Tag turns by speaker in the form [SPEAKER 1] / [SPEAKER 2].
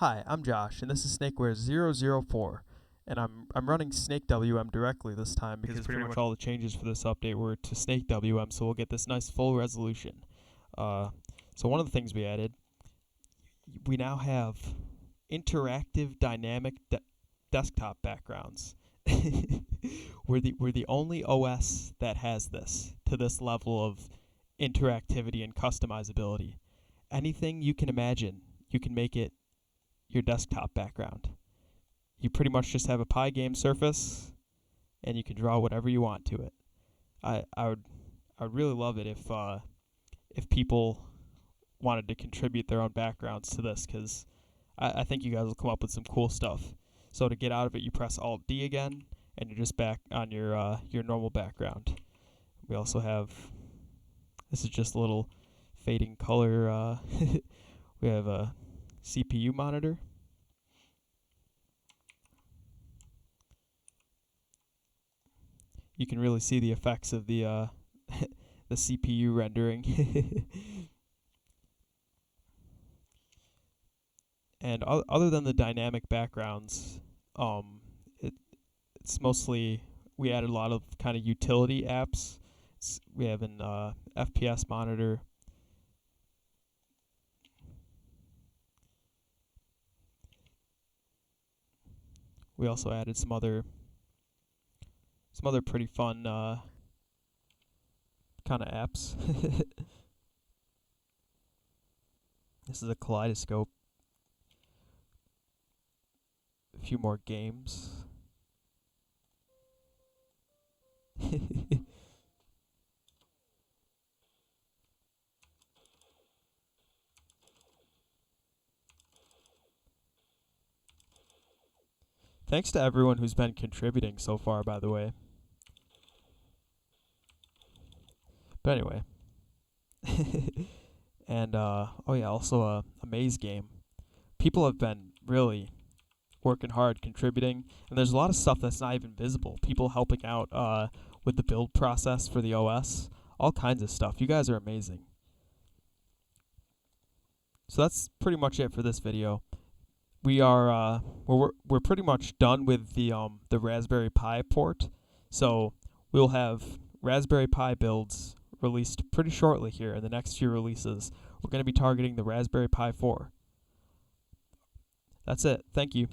[SPEAKER 1] Hi, I'm Josh, and this is snakeware 0.0.4, and I'm running snake WM directly this time because pretty much all the changes for this update were to snake WM, so we'll get this nice full resolution. So one of the things we added, we now have interactive dynamic desktop backgrounds. We're the only OS that has this to this level of interactivity and customizability. Anything you can imagine, you can make it your desktop background. You pretty much just have a Pi game surface, and you can draw whatever you want to it. I would really love it if people wanted to contribute their own backgrounds to this, because I think you guys will come up with some cool stuff. So to get out of it, you press Alt D again, and you're just back on your normal background. We also have, this is just a little fading color. We have a CPU monitor. You can really see the effects of the the CPU rendering. And other than the dynamic backgrounds, it's mostly, we added a lot of kind of utility apps. We have an FPS monitor. We also added some other pretty fun kind of apps. This is a kaleidoscope. A few more games. Thanks to everyone who's been contributing so far, by the way. But anyway. And, oh yeah, also a maze game. People have been really working hard, contributing, and there's a lot of stuff that's not even visible. People helping out with the build process for the OS. All kinds of stuff. You guys are amazing. So that's pretty much it for this video. We are we're pretty much done with the Raspberry Pi port, so we'll have Raspberry Pi builds released pretty shortly here in the next few releases. We're going to be targeting the Raspberry Pi 4. That's it. Thank you.